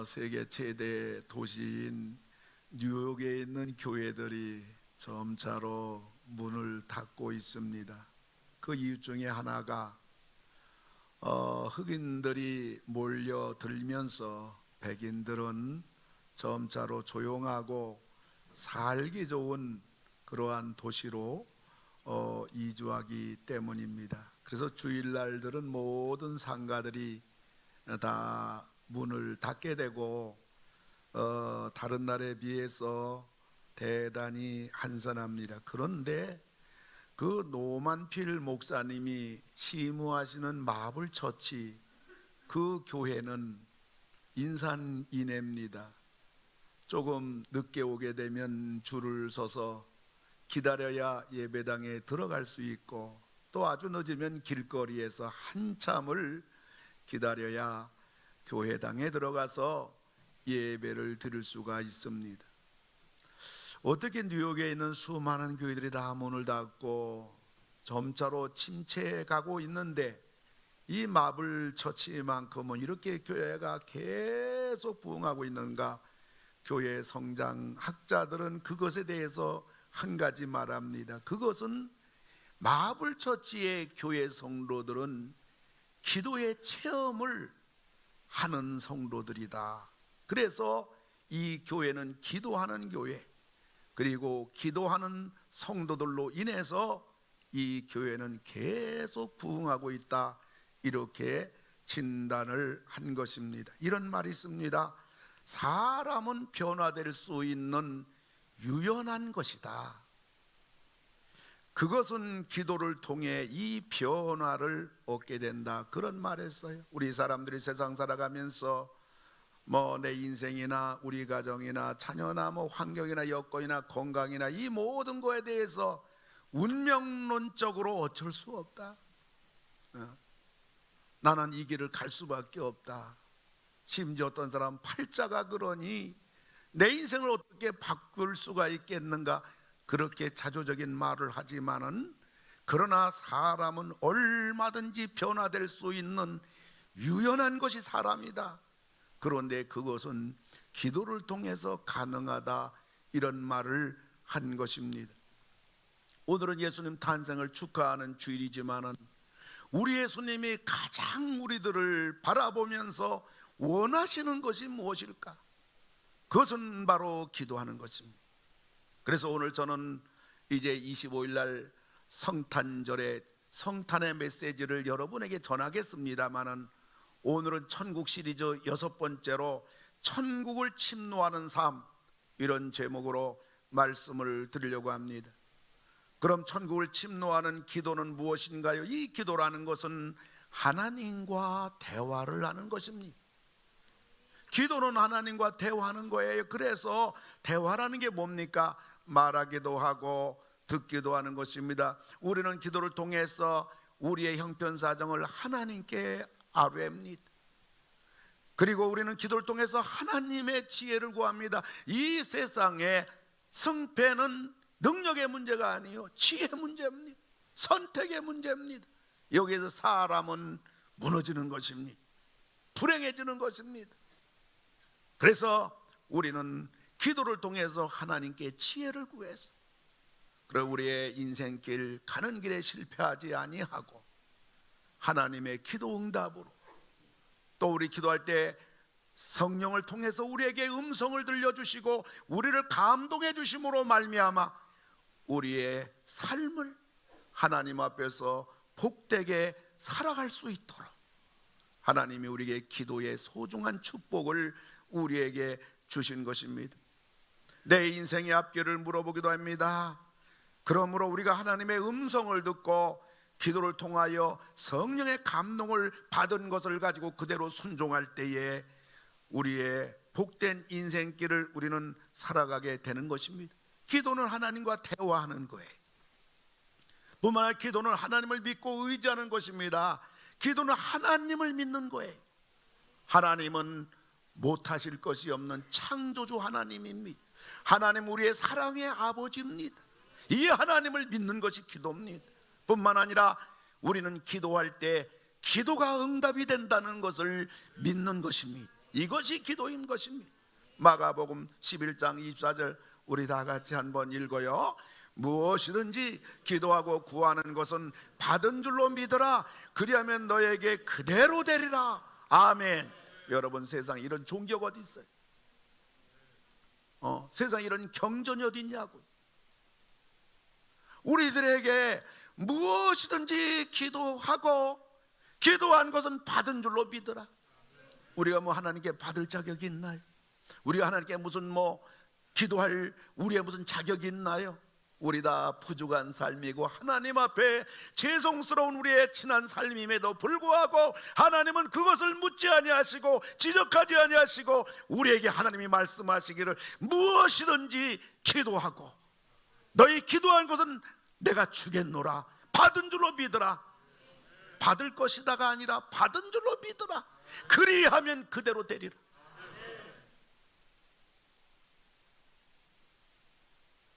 세계 최대 도시인 뉴욕에 있는 교회들이 점차로 문을 닫고 있습니다. 그 이유 중에 하나가 흑인들이 몰려들면서 백인들은 점차로 조용하고 살기 좋은 그러한 도시로 이주하기 때문입니다. 그래서 주일날들은 모든 상가들이 다 문을 닫게 되고 다른 날에 비해서 대단히 한산합니다. 그런데 그 노만필 목사님이 시무하시는 마블 처치, 그 교회는 인산인해입니다. 조금 늦게 오게 되면 줄을 서서 기다려야 예배당에 들어갈 수 있고, 또 아주 늦으면 길거리에서 한참을 기다려야 교회당에 들어가서 예배를 드릴 수가 있습니다. 어떻게 뉴욕에 있는 수많은 교회들이 다 문을 닫고 점차로 침체해 가고 있는데 이 마블 처치만큼은 이렇게 교회가 계속 부흥하고 있는가? 교회 성장학자들은 그것에 대해서 한 가지 말합니다. 그것은 마블 처치의 교회 성도들은 기도의 체험을 하는 성도들이다. 그래서 이 교회는 기도하는 교회, 그리고 기도하는 성도들로 인해서 이 교회는 계속 부흥하고 있다, 이렇게 진단을 한 것입니다. 이런 말이 있습니다. 사람은 변화될 수 있는 유연한 것이다. 그것은 기도를 통해 이 변화를 얻게 된다, 그런 말을 했어요. 우리 사람들이 세상 살아가면서 내 인생이나 우리 가정이나 자녀나 환경이나 여건이나 건강이나 이 모든 거에 대해서 운명론적으로 어쩔 수 없다. 나는 이 길을 갈 수밖에 없다. 심지어 어떤 사람 팔자가 그러니 내 인생을 어떻게 바꿀 수가 있겠는가, 그렇게 자조적인 말을 하지만은, 그러나 사람은 얼마든지 변화될 수 있는 유연한 것이 사람이다. 그런데 그것은 기도를 통해서 가능하다, 이런 말을 한 것입니다. 오늘은 예수님 탄생을 축하하는 주일이지만은 우리 예수님이 가장 우리들을 바라보면서 원하시는 것이 무엇일까? 그것은 바로 기도하는 것입니다. 그래서 오늘 저는 이제 25일 날 성탄절에 성탄의 메시지를 여러분에게 전하겠습니다마는, 오늘은 천국 시리즈 6번째로 천국을 침노하는 삶, 이런 제목으로 말씀을 드리려고 합니다. 그럼 천국을 침노하는 기도는 무엇인가요? 이 기도라는 것은 하나님과 대화를 하는 것입니다. 기도는 하나님과 대화하는 거예요. 그래서 대화라는 게 뭡니까? 말하기도 하고 듣기도 하는 것입니다. 우리는 기도를 통해서 우리의 형편사정을 하나님께 아뢰입니다. 그리고 우리는 기도를 통해서 하나님의 지혜를 구합니다. 이 세상에 승패는 능력의 문제가 아니요, 지혜의 문제입니다. 선택의 문제입니다. 여기에서 사람은 무너지는 것입니다. 불행해지는 것입니다. 그래서 우리는 기도를 통해서 하나님께 지혜를 구해서, 그리고 우리의 인생길 가는 길에 실패하지 아니하고 하나님의 기도 응답으로, 또 우리 기도할 때 성령을 통해서 우리에게 음성을 들려주시고 우리를 감동해 주심으로 말미암아 우리의 삶을 하나님 앞에서 복되게 살아갈 수 있도록 하나님이 우리에게 기도의 소중한 축복을 우리에게 주신 것입니다. 내 인생의 앞길을 물어보기도 합니다. 그러므로 우리가 하나님의 음성을 듣고 기도를 통하여 성령의 감동을 받은 것을 가지고 그대로 순종할 때에 우리의 복된 인생길을 우리는 살아가게 되는 것입니다. 기도는 하나님과 대화하는 거예요. 뿐만 아니라 기도는 하나님을 믿고 의지하는 것입니다. 기도는 하나님을 믿는 거예요. 하나님은 못하실 것이 없는 창조주 하나님입니다. 하나님 우리의 사랑의 아버지입니다. 이 하나님을 믿는 것이 기도입니다. 뿐만 아니라 우리는 기도할 때 기도가 응답이 된다는 것을 믿는 것입니다. 이것이 기도인 것입니다. 마가복음 11장 24절 우리 다 같이 한번 읽어요. 무엇이든지 기도하고 구하는 것은 받은 줄로 믿으라. 그리하면 너에게 그대로 되리라. 아멘. 여러분, 세상에 이런 종교가 어디 있어요? 세상에 이런 경전이 어디 있냐고. 우리들에게 무엇이든지 기도하고 기도한 것은 받은 줄로 믿으라. 우리가 뭐 하나님께 받을 자격이 있나요? 우리가 하나님께 무슨 기도할 우리의 무슨 자격이 있나요? 우리 다 부족한 삶이고 하나님 앞에 죄송스러운 우리의 친한 삶임에도 불구하고 하나님은 그것을 묻지 아니하시고 지적하지 아니하시고 우리에게 하나님이 말씀하시기를 무엇이든지 기도하고 너희 기도한 것은 내가 주겠노라. 받은 줄로 믿으라. 받을 것이다가 아니라 받은 줄로 믿으라. 그리하면 그대로 되리라.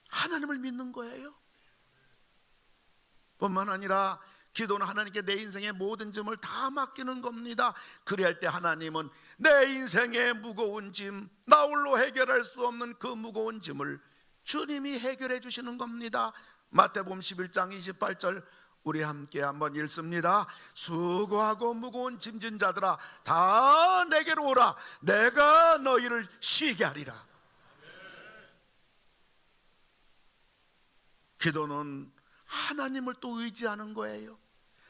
하나님을 믿는 거예요. 뿐만 아니라 기도는 하나님께 내 인생의 모든 짐을 다 맡기는 겁니다. 그리할 때 하나님은 내 인생의 무거운 짐, 나 홀로 해결할 수 없는 그 무거운 짐을 주님이 해결해 주시는 겁니다. 마태복음 11장 28절 우리 함께 한번 읽습니다. 수고하고 무거운 짐진 자들아 다 내게로 오라. 내가 너희를 쉬게 하리라. 기도는 하나님을 또 의지하는 거예요.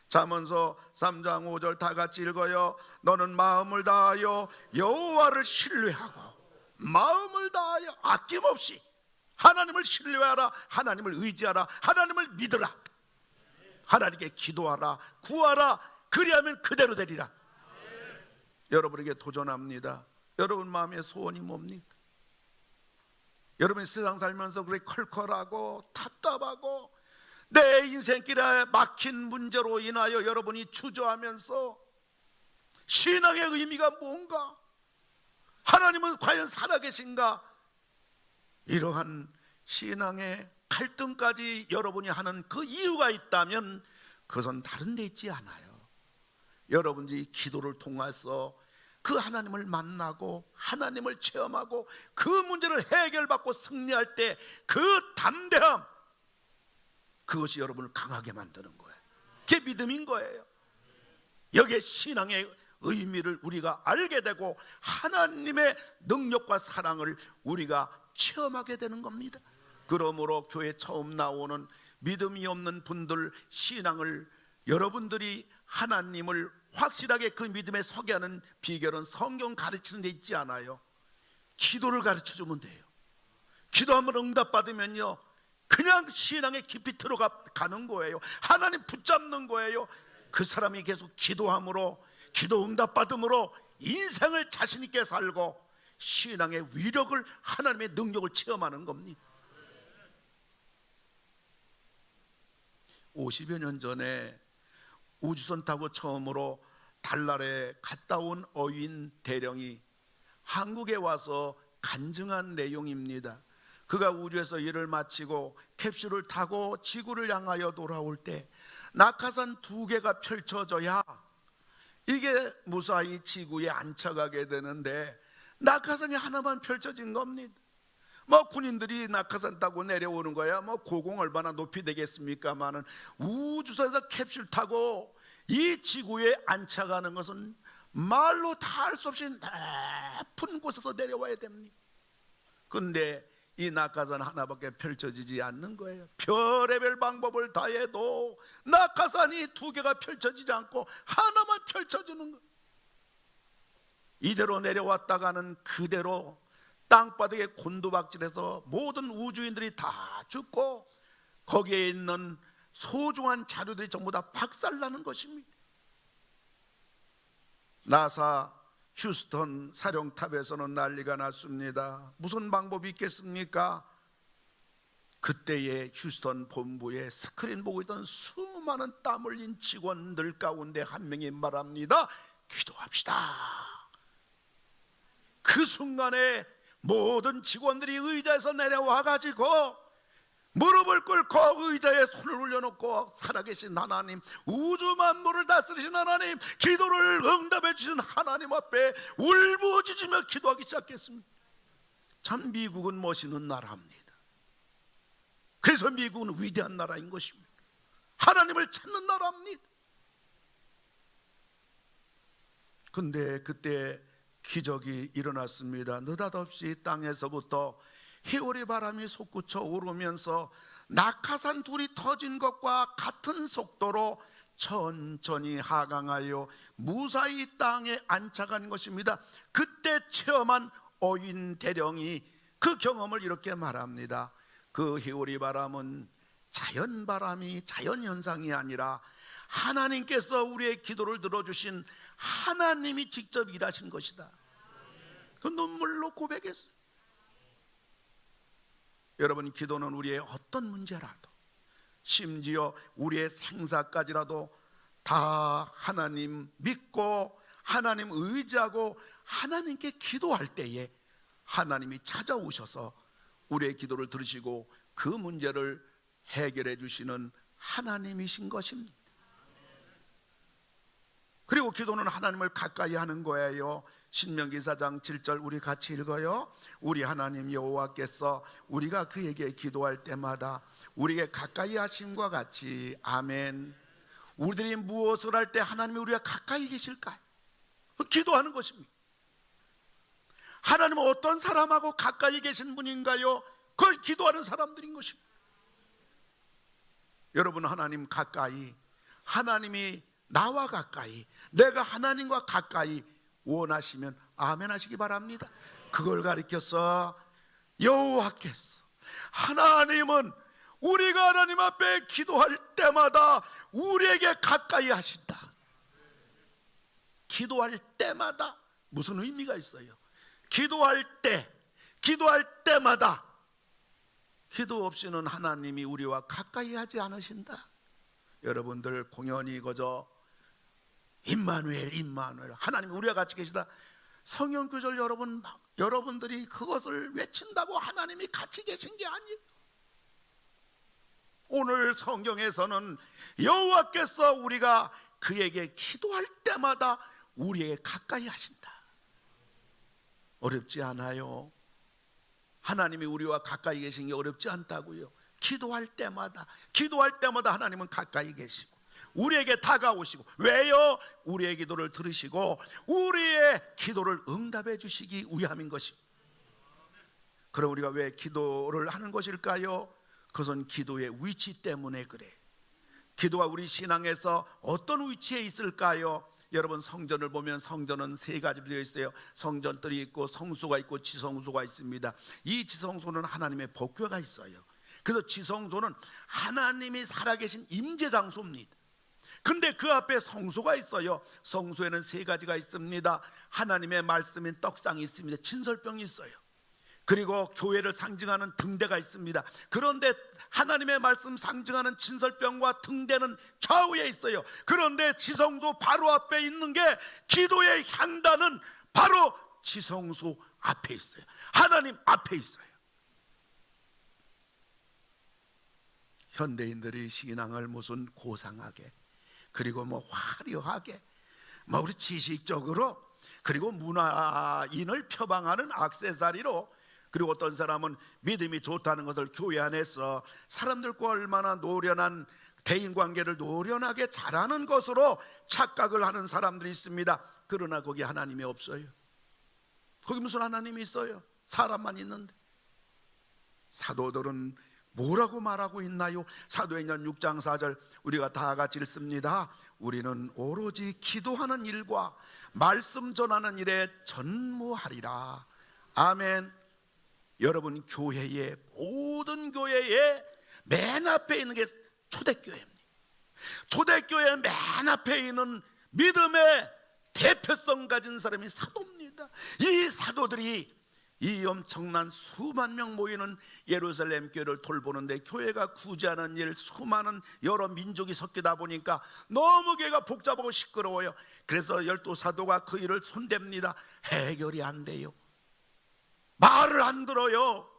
잠언서 3장 5절 다 같이 읽어요. 너는 마음을 다하여 여호와를 신뢰하고 마음을 다하여 아낌없이 하나님을 신뢰하라. 하나님을 의지하라. 하나님을 믿으라. 하나님께 기도하라. 구하라. 그리하면 그대로 되리라. 여러분에게 도전합니다. 여러분 마음의 소원이 뭡니까? 여러분이 세상 살면서 그렇게 컬컬하고 답답하고 내 인생길에 막힌 문제로 인하여 여러분이 주저하면서 신앙의 의미가 뭔가? 하나님은 과연 살아계신가? 이러한 신앙의 갈등까지 여러분이 하는 그 이유가 있다면 그것은 다른 데 있지 않아요. 여러분들이 기도를 통해서 그 하나님을 만나고 하나님을 체험하고 그 문제를 해결받고 승리할 때 그 담대함, 그것이 여러분을 강하게 만드는 거예요. 그게 믿음인 거예요. 여기에 신앙의 의미를 우리가 알게 되고 하나님의 능력과 사랑을 우리가 체험하게 되는 겁니다. 그러므로 교회 처음 나오는 믿음이 없는 분들 신앙을 여러분들이 하나님을 확실하게 그 믿음에 서게 하는 비결은 성경 가르치는 데 있지 않아요. 기도를 가르쳐 주면 돼요. 기도하면 응답받으면요 그냥 신앙에 깊이 들어가는 거예요. 하나님 붙잡는 거예요. 그 사람이 계속 기도함으로 기도 응답받음으로 인생을 자신 있게 살고 신앙의 위력을 하나님의 능력을 체험하는 겁니다. 50여 년 전에 우주선 타고 처음으로 달날에 갔다 온 어윈 대령이 한국에 와서 간증한 내용입니다. 그가 우주에서 일을 마치고 캡슐을 타고 지구를 향하여 돌아올 때 낙하산 2개가 펼쳐져야 이게 무사히 지구에 안착하게 되는데 낙하산이 하나만 펼쳐진 겁니다. 군인들이 낙하산 타고 내려오는 거야. 고공 얼마나 높이 되겠습니까마는 우주선에서 캡슐 타고 이 지구에 안착하는 것은 말로 다 할 수 없이 높은 곳에서 내려와야 됩니다. 근데 이 낙하산 하나밖에 펼쳐지지 않는 거예요. 별의별 방법을 다해도 낙하산이 2개가 펼쳐지지 않고 하나만 펼쳐지는 거예요. 이대로 내려왔다가는 그대로 땅바닥에 곤두박질해서 모든 우주인들이 다 죽고 거기에 있는 소중한 자료들이 전부 다 박살나는 것입니다. 나사 휴스턴 사령탑에서는 난리가 났습니다. 무슨 방법이 있겠습니까? 그때의 휴스턴 본부에 스크린 보고 있던 수많은 땀 흘린 직원들 가운데 한 명이 말합니다. 기도합시다. 그 순간에 모든 직원들이 의자에서 내려와 가지고 무릎을 꿇고 의자에 손을 올려놓고 살아계신 하나님, 우주 만물을 다스리신 하나님, 기도를 응답해 주신 하나님 앞에 울부짖으며 기도하기 시작했습니다. 참 미국은 멋있는 나라입니다. 그래서 미국은 위대한 나라인 것입니다. 하나님을 찾는 나라입니다. 근데 그때 기적이 일어났습니다. 느닷없이 땅에서부터 해오리 바람이 솟구쳐 오르면서 낙하산 둘이 터진 것과 같은 속도로 천천히 하강하여 무사히 땅에 안착한 것입니다. 그때 체험한 어윈 대령이 그 경험을 이렇게 말합니다. 그 해오리 바람은 자연바람이 자연현상이 아니라 하나님께서 우리의 기도를 들어주신 하나님이 직접 일하신 것이다. 그 눈물로 고백했어요. 여러분, 기도는 우리의 어떤 문제라도, 심지어 우리의 생사까지라도 다 하나님 믿고 하나님 의지하고 하나님께 기도할 때에 하나님이 찾아오셔서 우리의 기도를 들으시고 그 문제를 해결해 주시는 하나님이신 것입니다. 그리고 기도는 하나님을 가까이 하는 거예요. 신명기 4장 7절 우리 같이 읽어요. 우리 하나님 여호와께서 우리가 그에게 기도할 때마다 우리에게 가까이 하심과 같이, 아멘. 우리들이 무엇을 할 때 하나님이 우리가 가까이 계실까요? 기도하는 것입니다. 하나님은 어떤 사람하고 가까이 계신 분인가요? 그걸 기도하는 사람들인 것입니다. 여러분, 하나님 가까이, 하나님이 나와 가까이, 내가 하나님과 가까이 원하시면 아멘 하시기 바랍니다. 그걸 가리켜서 여호와께서, 하나님은 우리가 하나님 앞에 기도할 때마다 우리에게 가까이 하신다. 기도할 때마다 무슨 의미가 있어요? 기도할 때마다, 기도 없이는 하나님이 우리와 가까이 하지 않으신다. 여러분들 공연히 그저 임마누엘 하나님 우리와 같이 계시다, 성령 구절 여러분들이 그것을 외친다고 하나님이 같이 계신 게 아니에요. 오늘 성경에서는 여호와께서 우리가 그에게 기도할 때마다 우리에게 가까이 하신다. 어렵지 않아요. 하나님이 우리와 가까이 계신 게 어렵지 않다고요. 기도할 때마다 하나님은 가까이 계시고 우리에게 다가오시고, 왜요? 우리의 기도를 들으시고 우리의 기도를 응답해 주시기 위함인 것입니다. 그럼 우리가 왜 기도를 하는 것일까요? 그것은 기도의 위치 때문에 그래. 기도가 우리 신앙에서 어떤 위치에 있을까요? 여러분, 성전을 보면 성전은 세 가지로 되어 있어요. 성전들이 있고 성소가 있고 지성소가 있습니다. 이 지성소는 하나님의 법궤가 있어요. 그래서 지성소는 하나님이 살아계신 임재장소입니다. 근데 그 앞에 성소가 있어요. 성소에는 세 가지가 있습니다. 하나님의 말씀인 떡상이 있습니다. 진설병이 있어요. 그리고 교회를 상징하는 등대가 있습니다. 그런데 하나님의 말씀 상징하는 진설병과 등대는 좌우에 있어요. 그런데 지성소 바로 앞에 있는 게, 기도의 향단은 바로 지성소 앞에 있어요. 하나님 앞에 있어요. 현대인들이 신앙을 무슨 고상하게, 그리고 화려하게, 우리 지식적으로, 그리고 문화인을 표방하는 액세서리로, 그리고 어떤 사람은 믿음이 좋다는 것을 교회 안에서 사람들과 얼마나 노련한 대인관계를 노련하게 잘하는 것으로 착각을 하는 사람들이 있습니다. 그러나 거기 하나님이 없어요. 거기 무슨 하나님이 있어요? 사람만 있는데. 사도들은 뭐라고 말하고 있나요? 사도행전 6장 4절 우리가 다 같이 읽습니다. 우리는 오로지 기도하는 일과 말씀 전하는 일에 전무하리라. 아멘. 여러분, 교회의 모든 교회의 맨 앞에 있는 게 초대교회입니다. 초대교회 맨 앞에 있는 믿음의 대표성 가진 사람이 사도입니다. 이 사도들이 이 엄청난 수만 명 모이는 예루살렘 교회를 돌보는데, 교회가 구제하는 일, 수많은 여러 민족이 섞이다 보니까 너무 교회가 복잡하고 시끄러워요. 그래서 12사도가 그 일을 손댑니다. 해결이 안 돼요. 말을 안 들어요.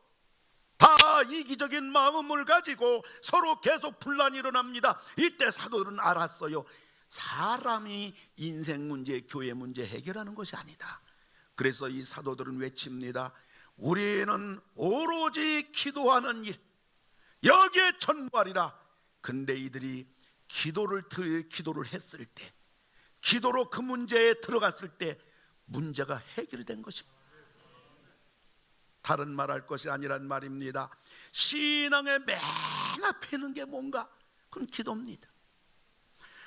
다 이기적인 마음을 가지고 서로 계속 분란이 일어납니다. 이때 사도들은 알았어요. 사람이 인생 문제, 교회 문제 해결하는 것이 아니다. 그래서 이 사도들은 외칩니다. 우리는 오로지 기도하는 일, 여기에 전부하리라. 근데 이들이 기도를 했을 때, 기도로 그 문제에 들어갔을 때 문제가 해결이 된 것입니다. 다른 말할 것이 아니란 말입니다. 신앙의 맨 앞에 있는 게 뭔가? 그건 기도입니다.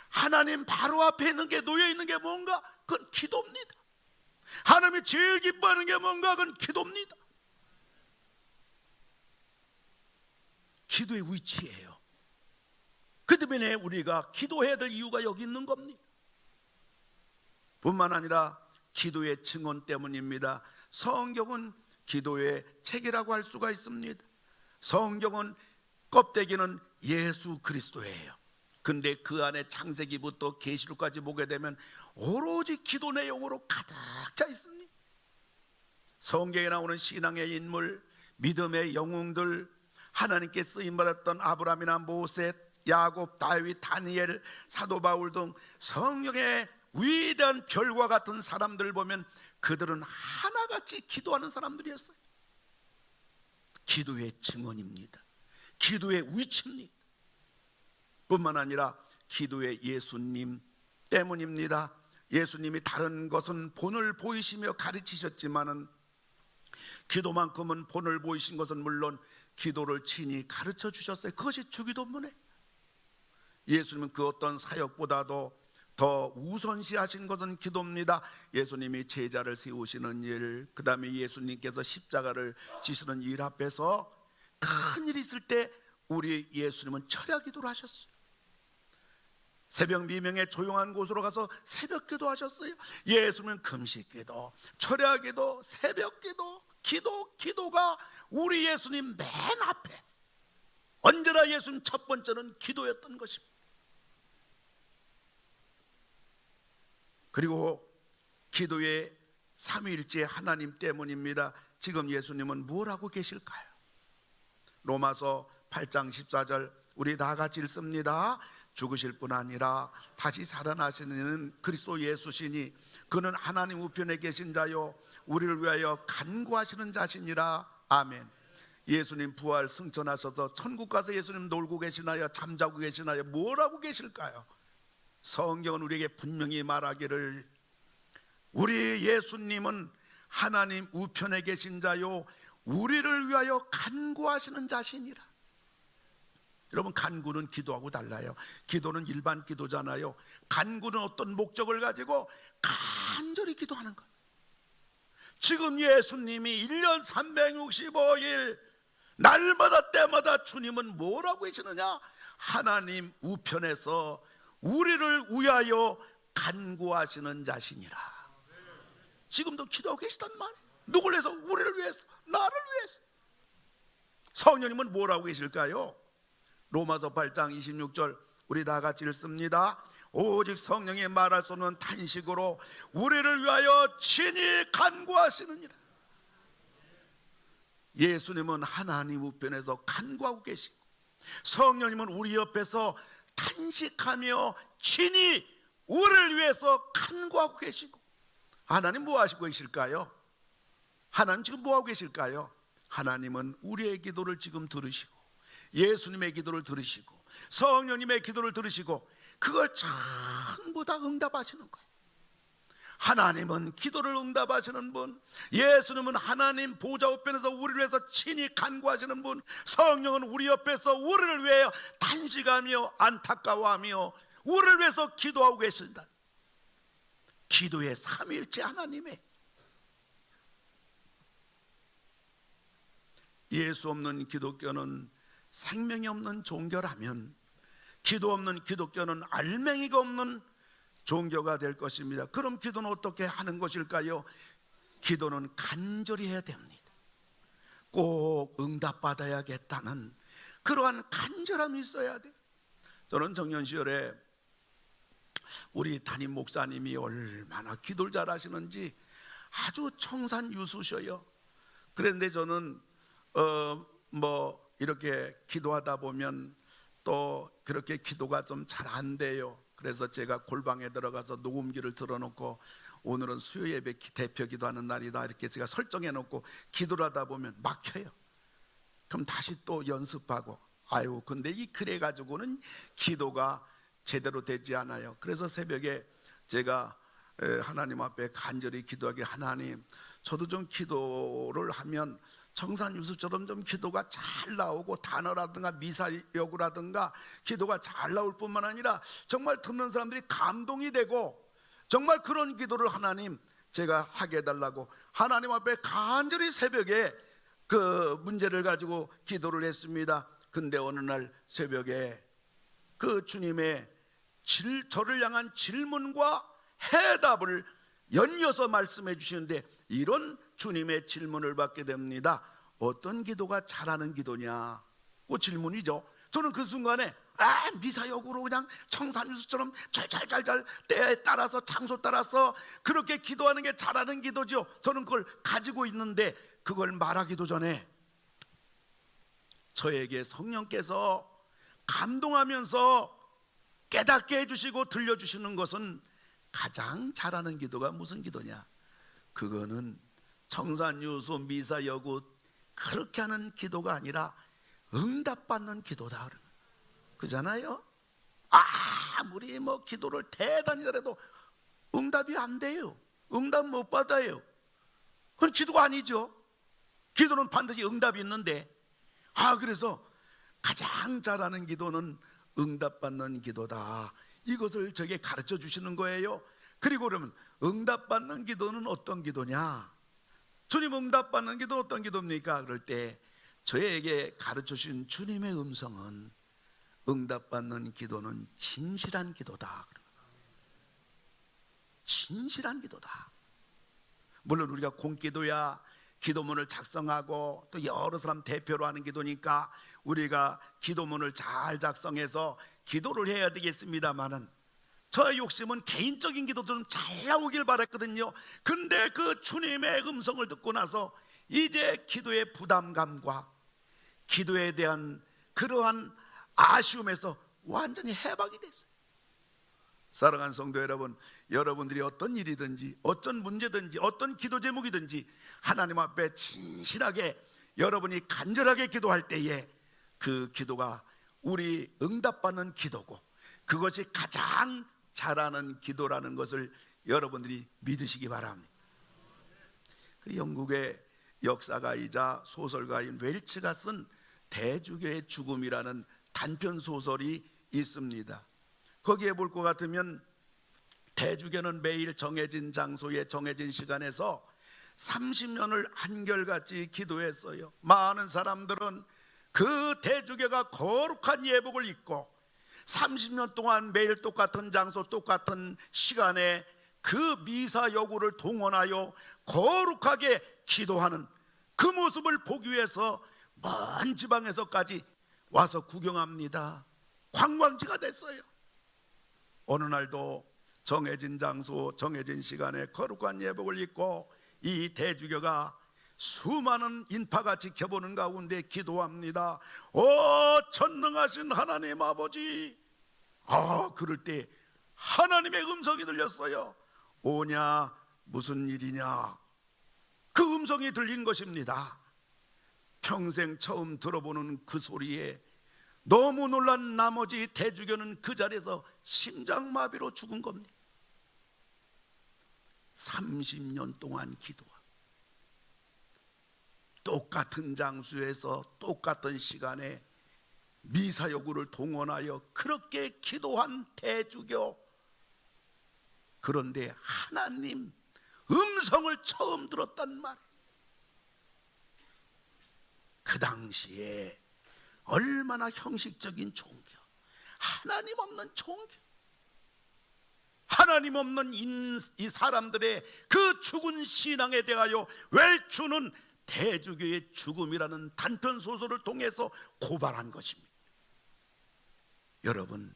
하나님 바로 앞에 있는 게, 놓여 있는 게 뭔가? 그건 기도입니다. 하나님이 제일 기뻐하는 게 뭔가? 그건 기도입니다. 기도의 위치예요. 그 때문에 우리가 기도해야 될 이유가 여기 있는 겁니다. 뿐만 아니라 기도의 증언 때문입니다. 성경은 기도의 책이라고 할 수가 있습니다. 성경은 껍데기는 예수 그리스도예요. 근데 그 안에 창세기부터 계시록까지 보게 되면 오로지 기도 내용으로 가득 차 있습니다. 성경에 나오는 신앙의 인물, 믿음의 영웅들, 하나님께 쓰임받았던 아브라함이나 모세, 야곱, 다윗, 다니엘, 사도 바울 등 성경의 위대한 별과 같은 사람들 보면 그들은 하나같이 기도하는 사람들이었어요. 기도의 증언입니다. 기도의 위치입니다. 뿐만 아니라 기도의 예수님 때문입니다. 예수님이 다른 것은 본을 보이시며 가르치셨지만은 기도만큼은 본을 보이신 것은 물론 기도를 친히 가르쳐 주셨어요. 그것이 주기도문에 예수님은 그 어떤 사역보다도 더 우선시하신 것은 기도입니다. 예수님이 제자를 세우시는 일, 그 다음에 예수님께서 십자가를 지시는 일 앞에서 큰 일이 있을 때 우리 예수님은 철야 기도를 하셨어요. 새벽 미명에 조용한 곳으로 가서 새벽 기도 하셨어요. 예수님은 금식 기도, 철야 기도, 새벽 기도, 기도가 우리 예수님 맨 앞에, 언제나 예수님 첫 번째는 기도였던 것입니다. 그리고 기도의 삼위일체 하나님 때문입니다. 지금 예수님은 뭘 하고 계실까요? 로마서 8장 14절 우리 다 같이 읽습니다. 죽으실 뿐 아니라 다시 살아나시는 그리스도 예수시니 그는 하나님 우편에 계신 자요 우리를 위하여 간구하시는 자시니라. 아멘. 예수님 부활 승천하셔서 천국 가서 예수님 놀고 계시나요? 잠자고 계시나요? 뭘 하고 계실까요? 성경은 우리에게 분명히 말하기를 우리 예수님은 하나님 우편에 계신 자요 우리를 위하여 간구하시는 자시니라. 여러분, 간구는 기도하고 달라요. 기도는 일반 기도잖아요. 간구는 어떤 목적을 가지고 간절히 기도하는 것. 지금 예수님이 1년 365일 날마다 때마다 주님은 뭐라고 하시느냐? 하나님 우편에서 우리를 위하여 간구하시는 자시니라. 지금도 기도하고 계시단 말이에요. 누굴 위해서? 우리를 위해서, 나를 위해서. 성령님은 뭐라고 계실까요? 로마서 8장 26절 우리 다 같이 읽습니다. 오직 성령이 말할 수 없는 탄식으로 우리를 위하여 친히 간구하시느니라. 예수님은 하나님 우편에서 간구하고 계시고 성령님은 우리 옆에서 탄식하며 친히 우리를 위해서 간구하고 계시고. 하나님 뭐 하시고 계실까요? 하나님 지금 뭐 하고 계실까요? 하나님은 우리의 기도를 지금 들으시고 예수님의 기도를 들으시고 성령님의 기도를 들으시고 그걸 전부 다 응답하시는 거예요. 하나님은 기도를 응답하시는 분, 예수님은 하나님 보좌 우편에서 우리를 위해서 친히 간구하시는 분, 성령은 우리 옆에서 우리를 위해 탄식하며 안타까워하며 우리를 위해서 기도하고 계신다. 기도의 삼위일체 하나님의 예수 없는 기독교는 생명이 없는 종교라면 기도 없는 기독교는 알맹이가 없는 종교가 될 것입니다. 그럼 기도는 어떻게 하는 것일까요? 기도는 간절히 해야 됩니다. 꼭 응답받아야겠다는 그러한 간절함이 있어야 돼요. 저는 청년 시절에 우리 담임 목사님이 얼마나 기도를 잘하시는지 아주 청산유수셔요. 그런데 저는 뭐 이렇게 기도하다 보면 또 그렇게 기도가 좀 잘 안 돼요. 그래서 제가 골방에 들어가서 녹음기를 틀어놓고 오늘은 수요 예배 대표 기도하는 날이다 이렇게 제가 설정해 놓고 기도를 하다 보면 막혀요. 그럼 다시 또 연습하고, 아유 근데 이 그래 가지고는 기도가 제대로 되지 않아요. 그래서 새벽에 제가 하나님 앞에 간절히 기도하기, 하나님 저도 좀 기도를 하면 청산유수처럼 좀 기도가 잘 나오고 단어라든가 미사여구라든가 기도가 잘 나올 뿐만 아니라 정말 듣는 사람들이 감동이 되고, 정말 그런 기도를 하나님 제가 하게 해달라고 하나님 앞에 간절히 새벽에 그 문제를 가지고 기도를 했습니다. 근데 어느 날 새벽에 그 주님의 저를 향한 질문과 해답을 연이어서 말씀해 주시는데, 이런 주님의 질문을 받게 됩니다. 어떤 기도가 잘하는 기도냐? 그 질문이죠. 저는 그 순간에 미사역으로 그냥 청산유수처럼 잘잘잘잘 때에 따라서 장소 따라서 그렇게 기도하는 게 잘하는 기도죠. 저는 그걸 가지고 있는데, 그걸 말하기도 전에 저에게 성령께서 감동하면서 깨닫게 해주시고 들려주시는 것은, 가장 잘하는 기도가 무슨 기도냐? 그거는 청산유수 미사여구 그렇게 하는 기도가 아니라 응답받는 기도다. 그잖아요. 아무리 뭐 기도를 대단히 잘해도 응답이 안 돼요. 응답 못 받아요. 그건 기도가 아니죠. 기도는 반드시 응답이 있는데, 그래서 가장 잘하는 기도는 응답받는 기도다. 이것을 저에게 가르쳐 주시는 거예요. 그리고 그러면 응답받는 기도는 어떤 기도냐? 주님 응답받는 기도 어떤 기도입니까? 그럴 때 저에게 가르쳐 주신 주님의 음성은, 응답받는 기도는 진실한 기도다. 진실한 기도다. 물론 우리가 공기도야 기도문을 작성하고 또 여러 사람 대표로 하는 기도니까 우리가 기도문을 잘 작성해서 기도를 해야 되겠습니다만은, 저의 욕심은 개인적인 기도 좀 잘 나오길 바랬거든요. 근데 그 주님의 음성을 듣고 나서 이제 기도의 부담감과 기도에 대한 그러한 아쉬움에서 완전히 해방이 됐어요. 사랑하는 성도 여러분, 여러분들이 어떤 일이든지 어떤 문제든지 어떤 기도 제목이든지 하나님 앞에 진실하게 여러분이 간절하게 기도할 때에 그 기도가 우리 응답받는 기도고, 그것이 가장 잘하는 기도라는 것을 여러분들이 믿으시기 바랍니다. 그 영국의 역사가이자 소설가인 웰츠가 쓴 대주교의 죽음이라는 단편 소설이 있습니다. 거기에 볼 것 같으면 대주교는 매일 정해진 장소에 정해진 시간에서 30년을 한결같이 기도했어요. 많은 사람들은 그 대주교가 거룩한 예복을 입고 30년 동안 매일 똑같은 장소 똑같은 시간에 그 미사 여구를 동원하여 거룩하게 기도하는 그 모습을 보기 위해서 먼 지방에서까지 와서 구경합니다. 관광지가 됐어요. 어느 날도 정해진 장소 정해진 시간에 거룩한 예복을 입고 이 대주교가 수많은 인파가 지켜보는 가운데 기도합니다. 전능하신 하나님 아버지. 그럴 때 하나님의 음성이 들렸어요. 오냐, 무슨 일이냐. 그 음성이 들린 것입니다. 평생 처음 들어보는 그 소리에 너무 놀란 나머지 대주교는 그 자리에서 심장마비로 죽은 겁니다. 30년 동안 기도하고 똑같은 장소에서 똑같은 시간에 미사여구를 동원하여 그렇게 기도한 대주교. 그런데 하나님 음성을 처음 들었단 말이에요. 그 당시에 얼마나 형식적인 종교, 하나님 없는 종교, 하나님 없는 이 사람들의 그 죽은 신앙에 대하여 웰츠는 대주교의 죽음이라는 단편 소설을 통해서 고발한 것입니다. 여러분,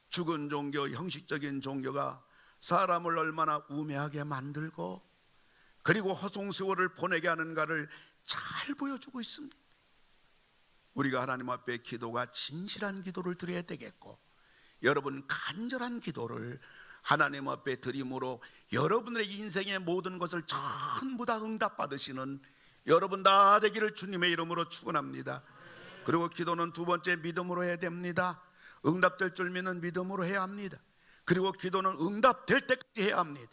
죽은 종교, 형식적인 종교가 사람을 얼마나 우매하게 만들고 그리고 허송세월을 보내게 하는가를 잘 보여주고 있습니다. 우리가 하나님 앞에 기도가 진실한 기도를 드려야 되겠고, 여러분 간절한 기도를 하나님 앞에 드림으로 여러분의 인생의 모든 것을 전부 다 응답받으시는 여러분 다 되기를 주님의 이름으로 축원합니다. 그리고 기도는 두 번째, 믿음으로 해야 됩니다. 응답될 줄 믿는 믿음으로 해야 합니다. 그리고 기도는 응답될 때까지 해야 합니다.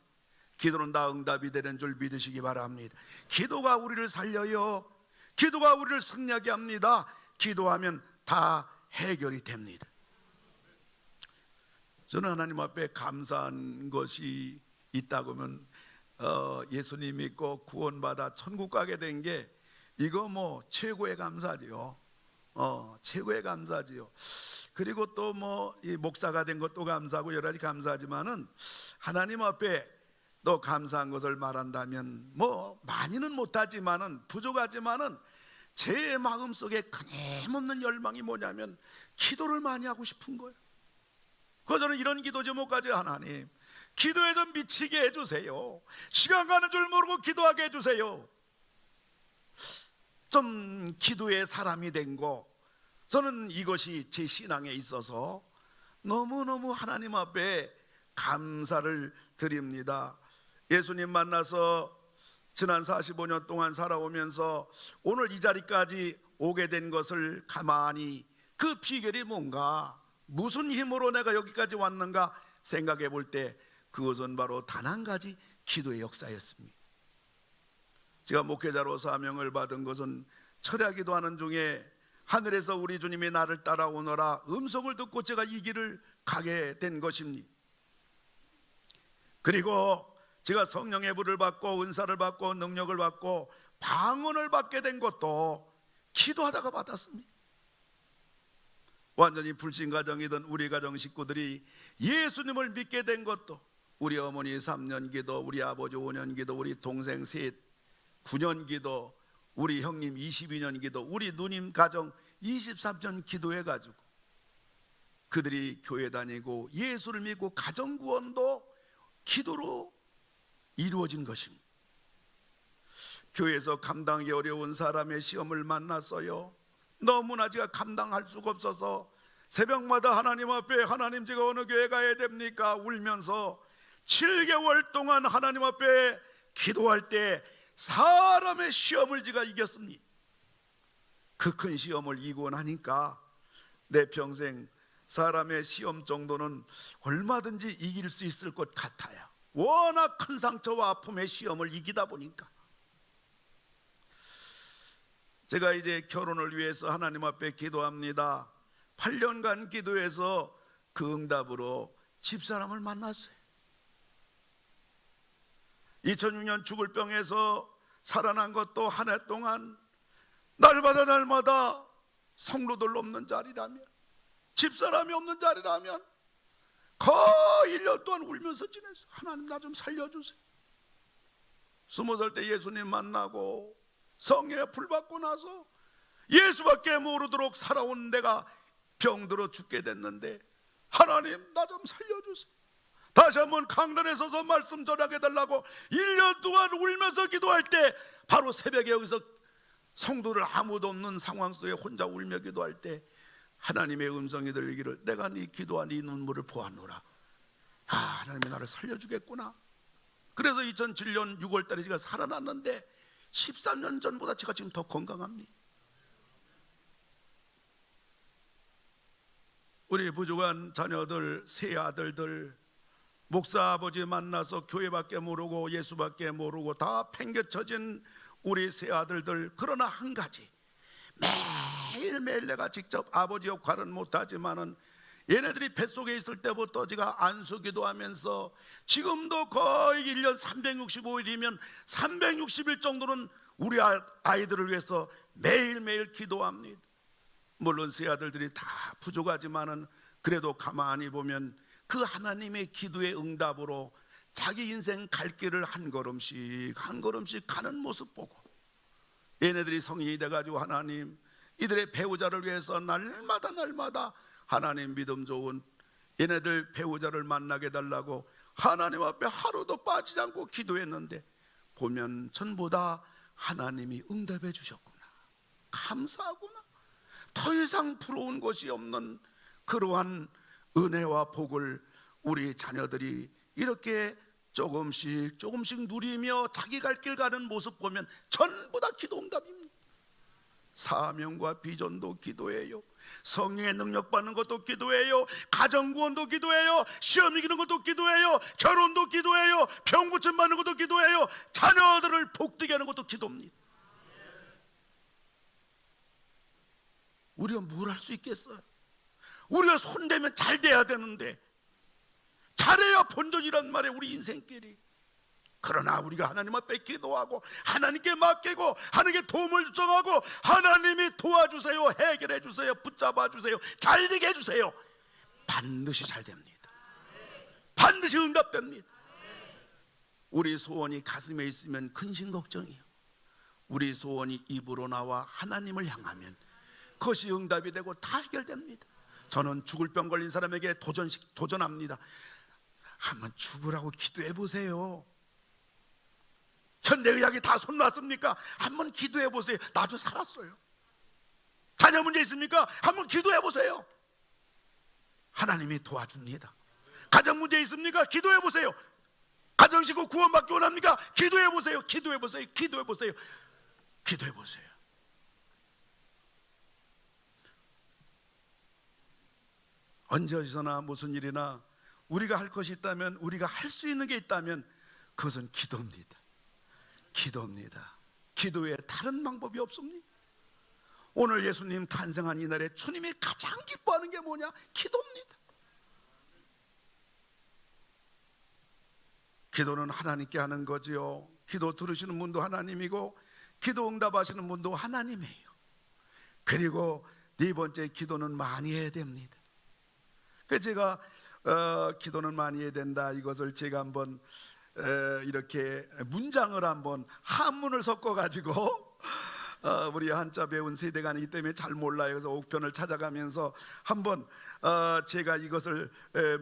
기도는 다 응답이 되는 줄 믿으시기 바랍니다. 기도가 우리를 살려요. 기도가 우리를 승리하게 합니다. 기도하면 다 해결이 됩니다. 저는 하나님 앞에 감사한 것이 있다고 하면 예수님 믿고 구원받아 천국 가게 된 게 이거 뭐 최고의 감사지요. 최고의 감사지요. 그리고 또 뭐 이 목사가 된 것도 감사하고 여러 가지 감사하지만은 하나님 앞에 또 감사한 것을 말한다면 뭐 많이는 못하지만은 부족하지만은 제 마음속에 끊임없는 열망이 뭐냐면 기도를 많이 하고 싶은 거예요. 그래서 저는 이런 기도 제목까지, 하나님 기도에 좀 미치게 해주세요. 시간 가는 줄 모르고 기도하게 해주세요. 좀 기도의 사람이 된 거, 저는 이것이 제 신앙에 있어서 너무너무 하나님 앞에 감사를 드립니다. 예수님 만나서 지난 45년 동안 살아오면서 오늘 이 자리까지 오게 된 것을 가만히, 그 비결이 뭔가, 무슨 힘으로 내가 여기까지 왔는가 생각해 볼 때 그것은 바로 단 한 가지, 기도의 역사였습니다. 제가 목회자로 사명을 받은 것은 철야기도 하는 중에 하늘에서 우리 주님이 나를 따라오너라 음성을 듣고 제가 이 길을 가게 된 것입니다. 그리고 제가 성령의 불을 받고 은사를 받고 능력을 받고 방언을 받게 된 것도 기도하다가 받았습니다. 완전히 불신 가정이던 우리 가정 식구들이 예수님을 믿게 된 것도 우리 어머니 3년 기도, 우리 아버지 5년 기도, 우리 동생 셋 9년 기도, 우리 형님 22년 기도, 우리 누님 가정 23년 기도해가지고 그들이 교회 다니고 예수를 믿고 가정 구원도 기도로 이루어진 것입니다. 교회에서 감당하기 어려운 사람의 시험을 만났어요. 너무나 제가 감당할 수가 없어서 새벽마다 하나님 앞에, 하나님 제가 어느 교회 가야 됩니까? 울면서 7개월 동안 하나님 앞에 기도할 때 사람의 시험을 제가 이겼습니다. 그 큰 시험을 이기고 나니까 내 평생 사람의 시험 정도는 얼마든지 이길 수 있을 것 같아요. 워낙 큰 상처와 아픔의 시험을 이기다 보니까. 제가 이제 결혼을 위해서 하나님 앞에 기도합니다. 8년간 기도해서 그 응답으로 집사람을 만났어요. 2006년 죽을 병에서 살아난 것도 한 해 동안 날마다 성도들 없는 자리라면, 집사람이 없는 자리라면 거의 1년 동안 울면서 지냈어요. 하나님 나 좀 살려주세요. 20살 때 예수님 만나고 성령에 불 받고 나서 예수밖에 모르도록 살아온 내가 병들어 죽게 됐는데 하나님 나 좀 살려주세요. 다시 한번 강단에 서서 말씀 전하게 달라고 1년 동안 울면서 기도할 때 바로 새벽에 여기서 성도들 아무도 없는 상황 속에 혼자 울며 기도할 때 하나님의 음성이 들리기를 내가 네 기도와 네 눈물을 보았노라. 하나님이 나를 살려주겠구나. 그래서 2007년 6월 달에 제가 살아났는데 13년 전보다 제가 지금 더 건강합니다. 우리 부족한 자녀들, 세 아들들, 목사 아버지 만나서 교회밖에 모르고 예수밖에 모르고 다 팽개쳐진 우리 세 아들들. 그러나 한 가지, 매일매일 내가 직접 아버지 역할은 못하지만은 얘네들이 뱃속에 있을 때부터 제가 안수기도 하면서 지금도 거의 1년 365일이면 360일 정도는 우리 아이들을 위해서 매일매일 기도합니다. 물론 세 아들들이 다 부족하지만은 그래도 가만히 보면 그 하나님의 기도의 응답으로 자기 인생 갈 길을 한 걸음씩 한 걸음씩 가는 모습 보고 얘네들이 성인이 돼가지고 하나님 이들의 배우자를 위해서 날마다 하나님 믿음 좋은 얘네들 배우자를 만나게 달라고 하나님 앞에 하루도 빠지지 않고 기도했는데 보면 전부 다 하나님이 응답해 주셨구나. 감사하구나. 더 이상 부러운 것이 없는 그러한 은혜와 복을 우리 자녀들이 이렇게 조금씩 누리며 자기 갈 길 가는 모습 보면 전부 다 기도 응답입니다. 사명과 비전도 기도예요. 성령의 능력 받는 것도 기도예요. 가정 구원도 기도예요. 시험 이기는 것도 기도예요. 결혼도 기도예요. 병 고침 받는 것도 기도예요. 자녀들을 복되게 하는 것도 기도입니다. 우리가 뭘 할 수 있겠어요? 우리가 손대면 잘 돼야 되는데, 잘해야 본전이란 말이에요, 우리 인생길이. 그러나 우리가 하나님 앞에 기도하고 하나님께 맡기고 하나님께 도움을 요청하고 하나님이 도와주세요, 해결해 주세요, 붙잡아 주세요, 잘 되게 해주세요, 반드시 잘 됩니다. 반드시 응답됩니다. 우리 소원이 가슴에 있으면 근심 걱정이요, 우리 소원이 입으로 나와 하나님을 향하면 그것이 응답이 되고 다 해결됩니다. 저는 죽을 병 걸린 사람에게 도전합니다. 한번 죽으라고 기도해 보세요. 현대의학이 다 손 놨습니까? 한번 기도해 보세요. 나도 살았어요. 자녀 문제 있습니까? 한번 기도해 보세요. 하나님이 도와줍니다. 가정 문제 있습니까? 기도해 보세요. 가정식구 구원받기 원합니까? 기도해 보세요. 기도해 보세요. 기도해 보세요. 기도해 보세요. 언제 어디서나 무슨 일이나 우리가 할 것이 있다면, 우리가 할 수 있는 게 있다면 그것은 기도입니다. 기도입니다. 기도에 다른 방법이 없습니다. 오늘 예수님 탄생한 이날에 주님이 가장 기뻐하는 게 뭐냐? 기도입니다. 기도는 하나님께 하는 거지요. 기도 들으시는 분도 하나님이고 기도 응답하시는 분도 하나님이에요. 그리고 네 번째, 기도는 많이 해야 됩니다. 그래서 제가 기도는 많이 해야 된다, 이것을 제가 한번 이렇게 문장을 한번 한문을 섞어가지고 우리 한자 배운 세대가 아니기 때문에 잘 몰라요. 그래서 옥편을 찾아가면서 한번 제가 이것을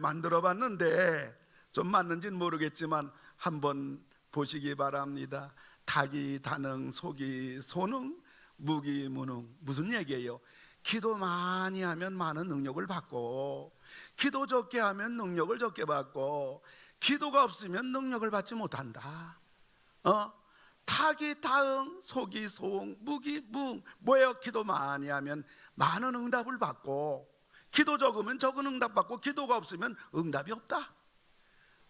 만들어 봤는데 좀 맞는지는 모르겠지만 한번 보시기 바랍니다. 닭이 다능, 소기 소능, 무기 무능. 무슨 얘기예요? 기도 많이 하면 많은 능력을 받고, 기도 적게 하면 능력을 적게 받고, 기도가 없으면 능력을 받지 못한다. 닭이 다응, 소기 소응, 무기 무응. 뭐예요? 기도 많이 하면 많은 응답을 받고, 기도 적으면 적은 응답 받고, 기도가 없으면 응답이 없다.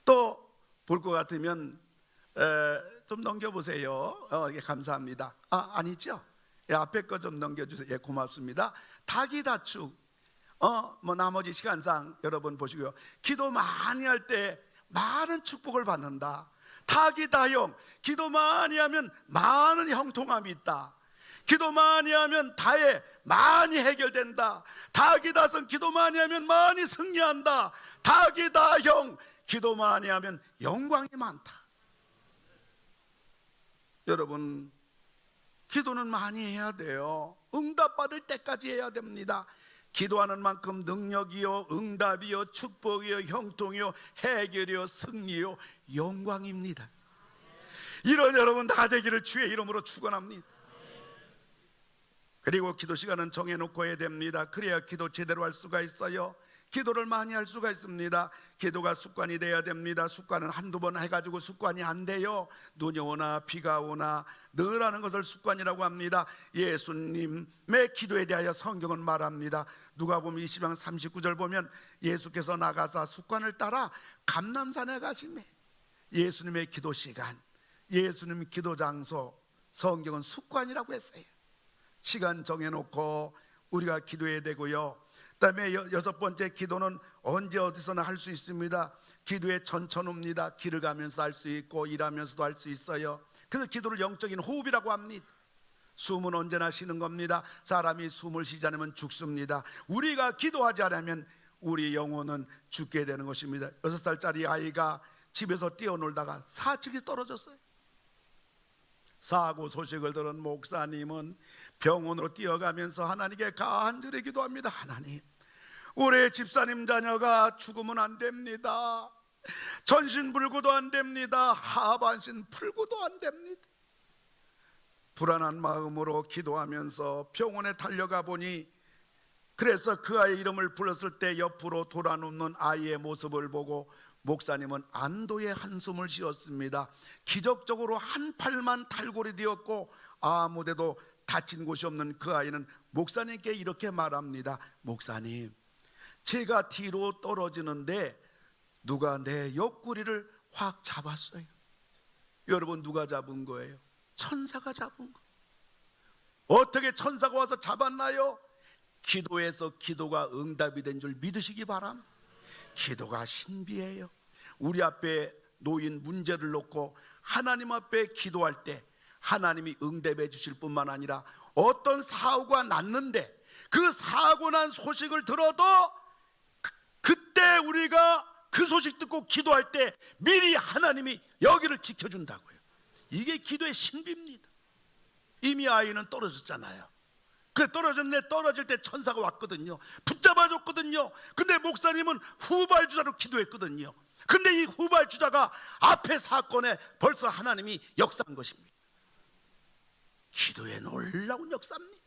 또 볼 것 같으면 좀 넘겨보세요. 예, 감사합니다. 아니죠? 예, 앞에 거 좀 넘겨주세요. 예, 고맙습니다. 닭이 다축. 나머지 시간상 여러분 보시고요. 기도 많이 할 때 많은 축복을 받는다. 닭이 다형. 기도 많이 하면 많은 형통함이 있다. 기도 많이 하면 다해 많이 해결된다. 닭이 다성. 기도 많이 하면 많이 승리한다. 닭이 다형. 기도 많이 하면 영광이 많다. 여러분, 기도는 많이 해야 돼요. 응답받을 때까지 해야 됩니다. 기도하는 만큼 능력이요, 응답이요, 축복이요, 형통이요, 해결이요, 승리요, 영광입니다. 이런 여러분 다 되기를 주의 이름으로 축원합니다. 그리고 기도 시간은 정해놓고 해야 됩니다. 그래야 기도 제대로 할 수가 있어요. 기도를 많이 할 수가 있습니다. 기도가 습관이 돼야 됩니다. 습관은 한두 번 해가지고 습관이 안 돼요. 눈이 오나 비가 오나 늘 하는 것을 습관이라고 합니다. 예수님의 기도에 대하여 성경은 말합니다. 누가복음 20장 39절 보면 예수께서 나가사 습관을 따라 감람산에 가시매. 예수님의 기도 시간, 예수님 기도 장소, 성경은 습관이라고 했어요. 시간 정해놓고 우리가 기도해야 되고요. 그다음에 여섯 번째, 기도는 언제 어디서나 할 수 있습니다. 기도의 전천후입니다. 길을 가면서 할 수 있고 일하면서도 할 수 있어요. 그래서 기도를 영적인 호흡이라고 합니다. 숨은 언제나 쉬는 겁니다. 사람이 숨을 쉬지 않으면 죽습니다. 우리가 기도하지 않으면 우리 영혼은 죽게 되는 것입니다. 6살짜리 아이가 집에서 뛰어놀다가 사측이 떨어졌어요. 사고 소식을 들은 목사님은 병원으로 뛰어가면서 하나님께 간절히 기도합니다. 하나님, 우리 집사님 자녀가 죽으면 안 됩니다. 전신불구도 안 됩니다. 하반신 풀구도 안 됩니다. 불안한 마음으로 기도하면서 병원에 달려가 보니 그래서 그 아이의 이름을 불렀을 때 옆으로 돌아눕는 아이의 모습을 보고 목사님은 안도의 한숨을 쉬었습니다. 기적적으로 한 팔만 탈골이 되었고 아무데도 다친 곳이 없는 그 아이는 목사님께 이렇게 말합니다. 목사님, 제가 뒤로 떨어지는데 누가 내 옆구리를 확 잡았어요. 여러분, 누가 잡은 거예요? 천사가 잡은 거예요. 어떻게 천사가 와서 잡았나요? 기도해서 기도가 응답이 된 줄 믿으시기 바랍니다. 기도가 신비해요. 우리 앞에 놓인 문제를 놓고 하나님 앞에 기도할 때 하나님이 응답해 주실 뿐만 아니라 어떤 사고가 났는데 그 사고 난 소식을 들어도 그때 우리가 그 소식 듣고 기도할 때 미리 하나님이 여기를 지켜준다고요. 이게 기도의 신비입니다. 이미 아이는 떨어졌잖아요. 그 떨어질 때 천사가 왔거든요. 붙잡아줬거든요. 근데 목사님은 후발주자로 기도했거든요. 근데 이 후발주자가 앞에 사건에 벌써 하나님이 역사한 것입니다. 기도의 놀라운 역사입니다.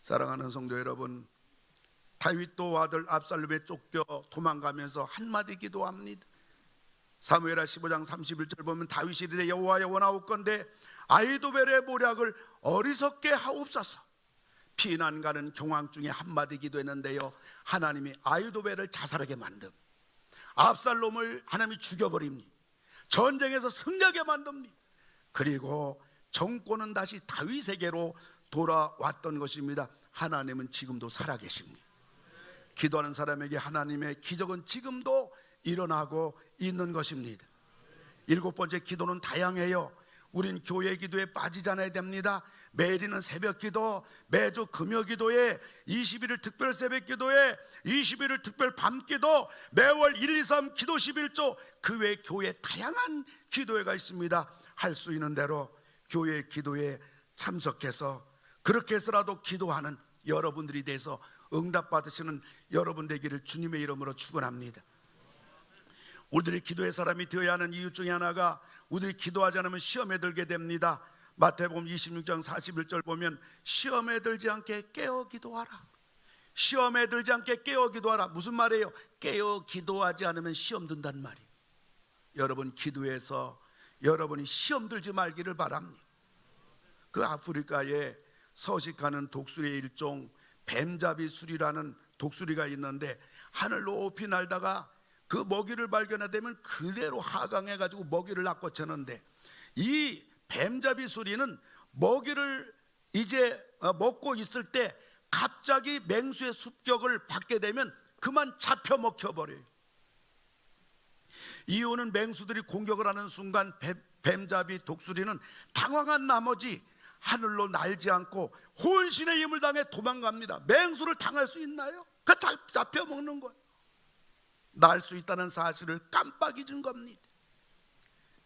사랑하는 성도 여러분, 다윗도 아들 압살롬에 쫓겨 도망가면서 한마디 기도합니다. 사무엘하 15장 31절 보면 다윗이 이르되 여호와여 원하옵건대 아히도벨의 모략을 어리석게 하옵소서. 피난 가는 경황 중에 한마디 기도했는데요, 하나님이 아히도벨을 자살하게 만듦, 압살롬을 하나님이 죽여버립니다. 전쟁에서 승리하게 만듭니다. 그리고 정권은 다시 다윗에게로 돌아왔던 것입니다. 하나님은 지금도 살아계십니다. 기도하는 사람에게 하나님의 기적은 지금도 일어나고 있는 것입니다. 7번째, 기도는 다양해요. 우린 교회 기도에 빠지지 않아야 됩니다. 매일이는 새벽 기도, 매주 금요 기도에, 20일을 특별 새벽 기도에, 20일을 특별 밤 기도, 매월 1, 2, 3 기도 11조, 그 외 교회 다양한 기도회가 있습니다. 할 수 있는 대로 교회 기도에 참석해서 그렇게 해서라도 기도하는 여러분들이 돼서 응답 받으시는 여러분 되기를 주님의 이름으로 축원합니다. 우리들이 기도의 사람이 되어야 하는 이유 중에 하나가, 우리들이 기도하지 않으면 시험에 들게 됩니다. 마태복음 26장 41절 보면 시험에 들지 않게 깨어 기도하라. 시험에 들지 않게 깨어 기도하라. 무슨 말이에요? 깨어 기도하지 않으면 시험 든단 말이에요. 여러분, 기도해서 여러분이 시험 들지 말기를 바랍니다. 그 아프리카에 서식하는 독수리의 일종 뱀잡이수리라는 독수리가 있는데, 하늘 높이 날다가 그 먹이를 발견하되면 그대로 하강해가지고 먹이를 낚아채는데, 이 뱀잡이수리는 먹이를 이제 먹고 있을 때 갑자기 맹수의 습격을 받게 되면 그만 잡혀 먹혀버려요. 이유는 맹수들이 공격을 하는 순간 뱀잡이 독수리는 당황한 나머지 하늘로 날지 않고 혼신의 힘을 당해 도망갑니다. 맹수를 당할 수 있나요? 그 잡혀 먹는 거예요. 날 수 있다는 사실을 깜빡 잊은 겁니다.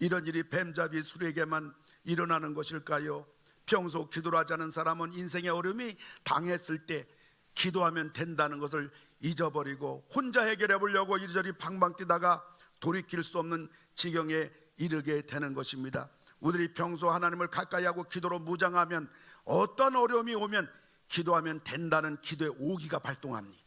이런 일이 뱀잡이 수리에게만 일어나는 것일까요? 평소 기도를 하지 않은 사람은 인생의 어려움이 당했을 때 기도하면 된다는 것을 잊어버리고 혼자 해결해 보려고 이리저리 방방 뛰다가 돌이킬 수 없는 지경에 이르게 되는 것입니다. 우리들이 평소 하나님을 가까이 하고 기도로 무장하면 어떤 어려움이 오면 기도하면 된다는 기도의 오기가 발동합니다.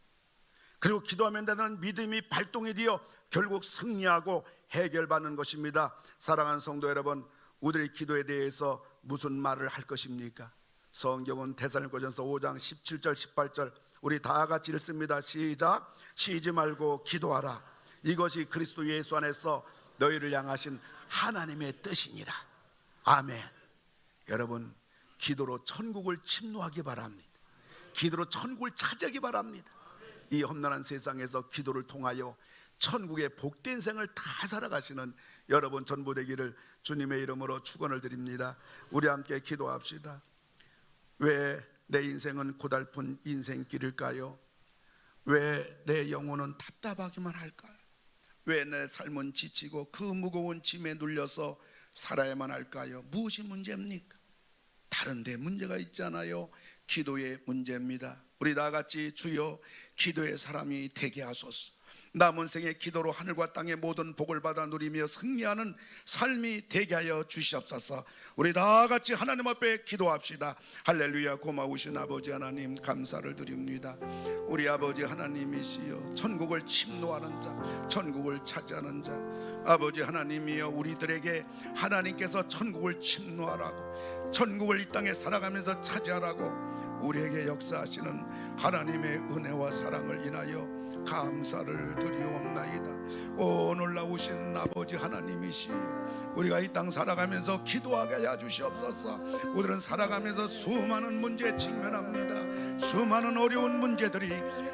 그리고 기도하면 된다는 믿음이 발동이 되어 결국 승리하고 해결받는 것입니다. 사랑하는 성도 여러분, 우리의 기도에 대해서 무슨 말을 할 것입니까? 성경은 데살로니가전서 5장 17절 18절 우리 다 같이 읽습니다. 시작. 쉬지 말고 기도하라. 이것이 그리스도 예수 안에서 너희를 향하신 하나님의 뜻이니라. 아멘. 여러분, 기도로 천국을 침노하기 바랍니다. 기도로 천국을 차지하기 바랍니다. 이 험난한 세상에서 기도를 통하여 천국의 복된 생을 다 살아가시는 여러분 전부 되기를 주님의 이름으로 축원을 드립니다. 우리 함께 기도합시다. 왜 내 인생은 고달픈 인생길일까요? 왜 내 영혼은 답답하기만 할까요? 왜 내 삶은 지치고 그 무거운 짐에 눌려서 살아야만 할까요? 무엇이 문제입니까? 다른 데 문제가 있잖아요. 기도의 문제입니다. 우리 다 같이 주여 기도의 사람이 되게 하소서. 남은 생의 기도로 하늘과 땅의 모든 복을 받아 누리며 승리하는 삶이 되게 하여 주시옵소서. 우리 다 같이 하나님 앞에 기도합시다. 할렐루야. 고마우신 아버지 하나님 감사를 드립니다. 우리 아버지 하나님이시여, 천국을 침노하는 자, 천국을 차지하는 자, 아버지 하나님이여, 우리들에게 하나님께서 천국을 침노하라고, 천국을 이 땅에 살아가면서 차지하라고 우리에게 역사하시는 하나님의 은혜와 사랑을 인하여 감사를 드리옵나이다. 오 놀라우신 아버지 하나님이시여, 우리가 이 땅 살아가면서 기도하게 해 주시옵소서. 우리는 살아가면서 수많은 문제에 직면합니다. 수많은 어려운 문제들이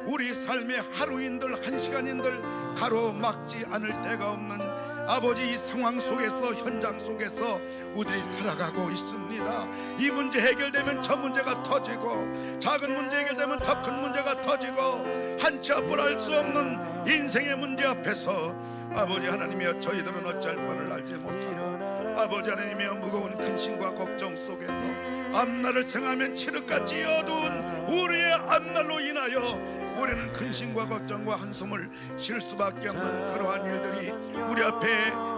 우리 삶의 하루인들 한 시간인들 가로막지 않을 데가 없는 아버지, 이 상황 속에서, 현장 속에서 우리들이 살아가고 있습니다. 이 문제 해결되면 저 문제가 터지고, 작은 문제 해결되면 더 큰 문제가 터지고, 한치 앞을 알 수 없는 인생의 문제 앞에서 아버지 하나님이여, 저희들은 어쩔 바를 알지 못하고, 아버지 하나님이여, 무거운 근심과 걱정 속에서 앞날을 생각하면 칠흑같이 어두운 우리의 앞날로 인하여 우리는 근심과 걱정과 한숨을 쉴 수밖에 없는 그러한 일들이 우리 앞에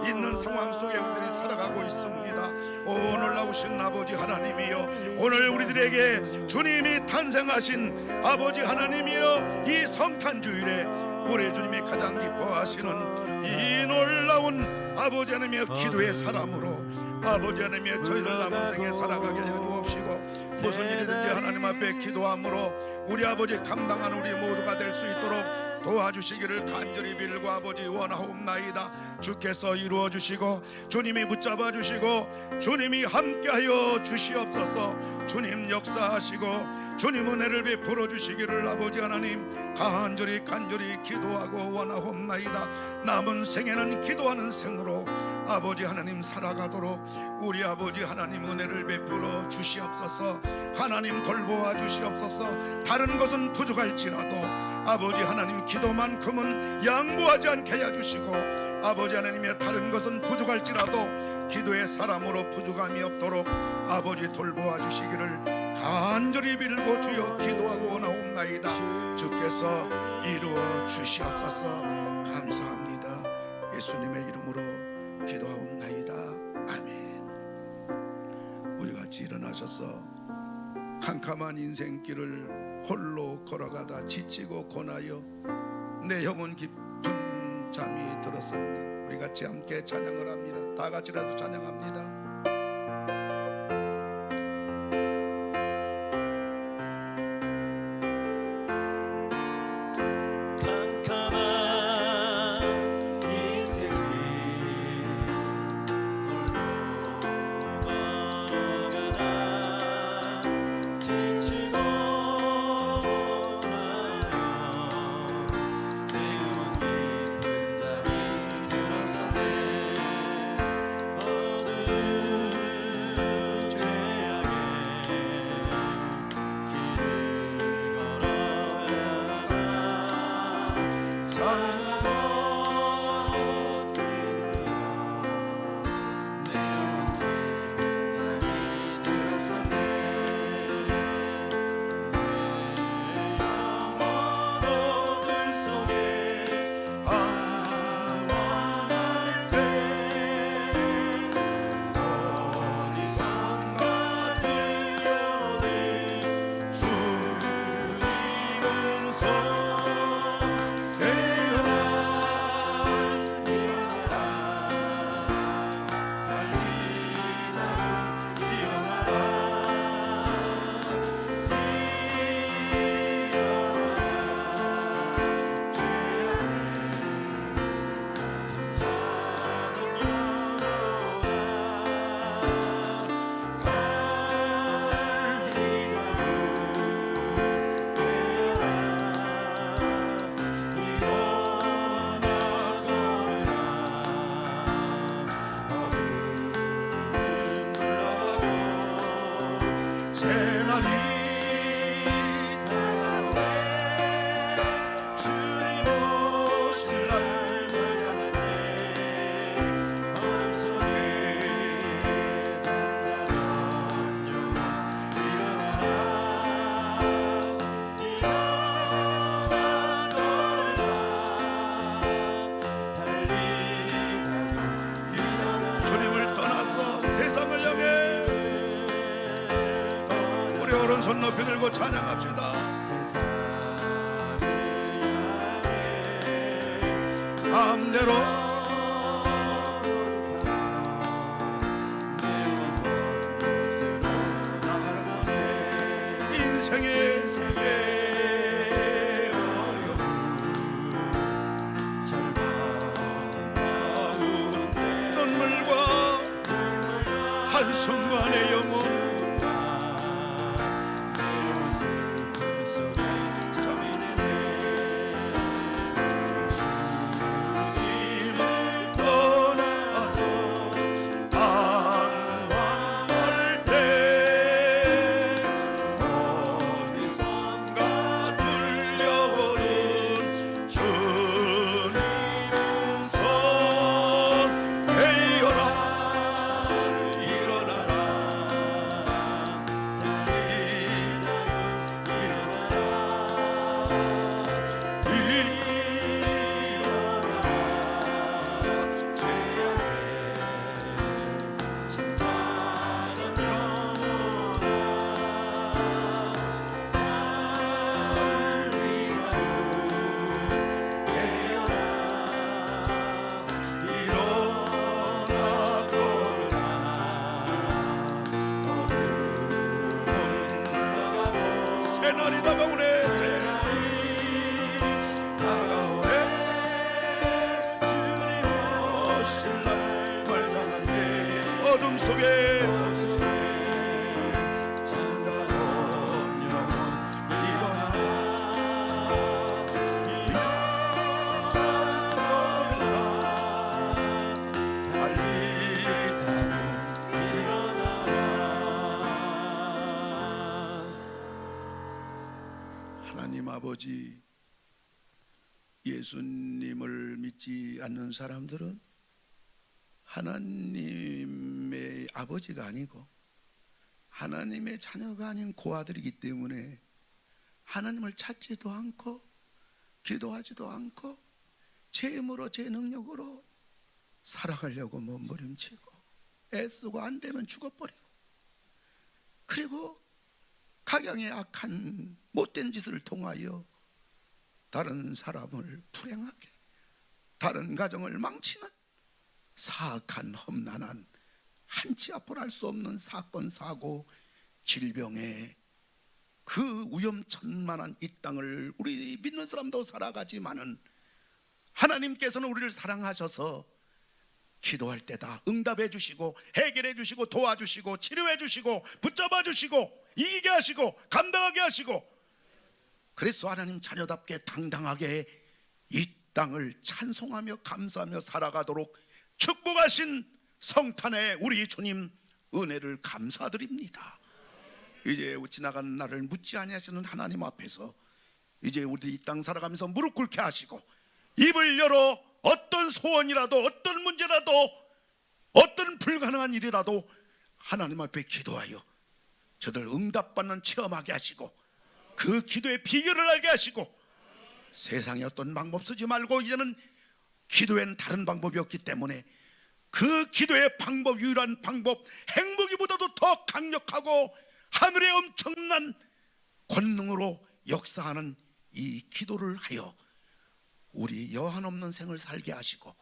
있는 상황 속에 우리들이 살아가고 있습니다. 오 놀라우신 아버지 하나님이여, 오늘 우리들에게 주님이 탄생하신 아버지 하나님이여, 이 성탄주일에 우리 주님이 가장 기뻐하시는 이 놀라운 아버지 하나님이여, 기도의 사람으로 아버지 하나님이여, 저희들 남은 생에 살아가게 해 주옵시고, 무슨 일이든지 하나님 앞에 기도함으로 우리 아버지 감당하는 우리 모두가 될 수 있도록 도와주시기를 간절히 빌고 아버지 원하옵나이다. 주께서 이루어 주시고, 주님이 붙잡아 주시고, 주님이 함께하여 주시옵소서. 주님 역사하시고 주님 은혜를 베풀어 주시기를 아버지 하나님 간절히 기도하고 원하옵나이다. 남은 생에는 기도하는 생으로 아버지 하나님 살아가도록 우리 아버지 하나님 은혜를 베풀어 주시옵소서. 하나님 돌보아 주시옵소서. 다른 것은 부족할지라도 아버지 하나님 기도만큼은 양보하지 않게 해주시고, 아버지 하나님의 다른 것은 부족할지라도 기도의 사람으로 부족함이 없도록 아버지 돌보아 주시기를 간절히 빌고 주여 기도하고 원하옵나이다. 주께서 이루어 주시옵소서. 감사합니다. 예수님의 이름으로 기도하옵나이다. 아멘. 우리 같이 일어나셔서 캄캄한 인생길을 홀로 걸어가다 지치고 고나여 내 영혼 깊은 잠이 들었으니 우리 같이 함께 찬양을 합니다. 다 같이 일어나서 찬양합니다. 오른손 높이 들고 찬양합시다. 마음대로 인생의 눈물과 한순간의 영혼 새날이 다가오네. 새날이 다가오네. 주님 오실 날 말다한데 어둠 속에 잠자던 영혼 일어나라. 빨리 다금 일어나라. 하나님 아버지, 예수님을 믿지 않는 사람들은 하나님의 아버지가 아니고 하나님의 자녀가 아닌 고아들이기 때문에 하나님을 찾지도 않고 기도하지도 않고 제 힘으로 제 능력으로 살아가려고 몸부림치고 애쓰고 안 되면 죽어버리고, 그리고 가경의 악한 못된 짓을 통하여 다른 사람을 불행하게, 다른 가정을 망치는 사악한 험난한 한치 앞을 알 수 없는 사건 사고 질병에 그 위험천만한 이 땅을 우리 믿는 사람도 살아가지만은 하나님께서는 우리를 사랑하셔서 기도할 때다 응답해 주시고 해결해 주시고 도와주시고 치료해 주시고 붙잡아 주시고 이기게 하시고 감당하게 하시고, 그래서 하나님 자녀답게 당당하게 이 땅을 찬송하며 감사하며 살아가도록 축복하신 성탄의 우리 주님 은혜를 감사드립니다. 이제 지나가는 날을 묻지 아니하시는 하나님 앞에서 이제 우리 이 땅 살아가면서 무릎 꿇게 하시고 입을 열어 어떤 소원이라도 어떤 문제라도 어떤 불가능한 일이라도 하나님 앞에 기도하여 저들 응답받는 체험하게 하시고 그 기도의 비결을 알게 하시고, 세상에 어떤 방법 쓰지 말고 이제는 기도에는 다른 방법이 없기 때문에 그 기도의 방법, 유일한 방법, 행복이보다도 더 강력하고 하늘의 엄청난 권능으로 역사하는 이 기도를 하여 우리 여한 없는 생을 살게 하시고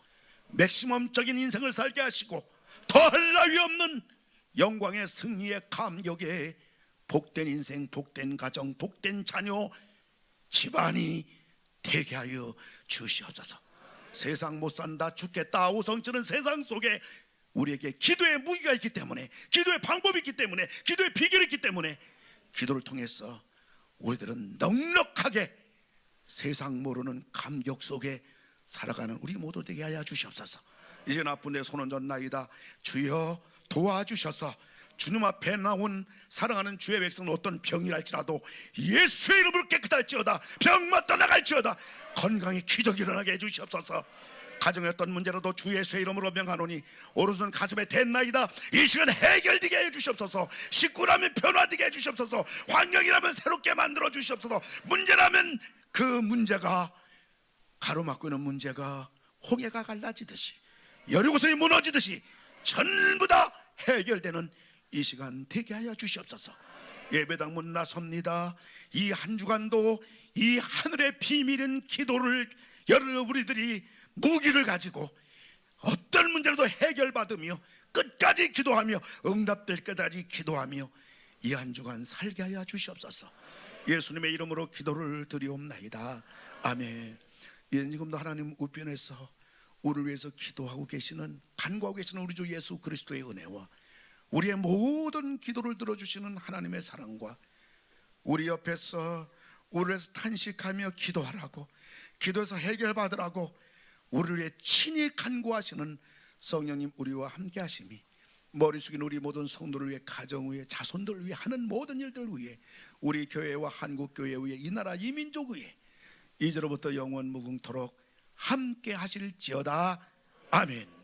맥시멈적인 인생을 살게 하시고 더할 나위 없는 영광의 승리의 감격에 복된 인생, 복된 가정, 복된 자녀, 집안이 되게 하여 주시옵소서. 세상 못 산다, 죽겠다, 오성치는 세상 속에 우리에게 기도의 무기가 있기 때문에, 기도의 방법이 있기 때문에, 기도의 비결이 있기 때문에 기도를 통해서 우리들은 넉넉하게 세상 모르는 감격 속에 살아가는 우리 모두 되게 하여 주시옵소서. 이제 나쁜 내 손은 졌나이다. 주여 도와주셔서 주님 앞에 나온 사랑하는 주의 백성은 어떤 병이랄지라도 예수의 이름으로 깨끗할지어다, 병만 떠나갈지어다, 건강에 기적이 일어나게 해주시옵소서. 가정의 어떤 문제라도 주 예수의 이름으로 명하노니 오른손 가슴에 댔나이다. 이 시간 해결되게 해주시옵소서. 식구라면 변화되게 해주시옵소서. 환경이라면 새롭게 만들어 주시옵소서. 문제라면 그 문제가, 가로막고 있는 문제가 홍해가 갈라지듯이, 여리고성이 무너지듯이 전부 다 해결되는 이 시간 되게 하여 주시옵소서. 예배당 문 나섭니다. 이 한 주간도 이 하늘의 비밀인 기도를 여러 우리들이 무기를 가지고 어떤 문제라도 해결받으며 끝까지 기도하며 응답될 때까지 기도하며 이 한 주간 살게 하여 주시옵소서. 예수님의 이름으로 기도를 드리옵나이다. 아멘. 지금도 하나님 우편에서 우리를 위해서 기도하고 계시는, 간구하고 계시는 우리 주 예수 그리스도의 은혜와 우리의 모든 기도를 들어주시는 하나님의 사랑과 우리 옆에서 우리를 위해서 탄식하며 기도하라고, 기도해서 해결받으라고 우리를 위해 친히 간구하시는 성령님 우리와 함께 하심이 머리 숙인 우리 모든 성도를 위해, 가정 위해, 자손들을 위해 하는 모든 일들 위해, 우리 교회와 한국교회 위해, 이 나라 이 민족 위해 이제로부터 영원 무궁토록 함께 하실지어다. 아멘.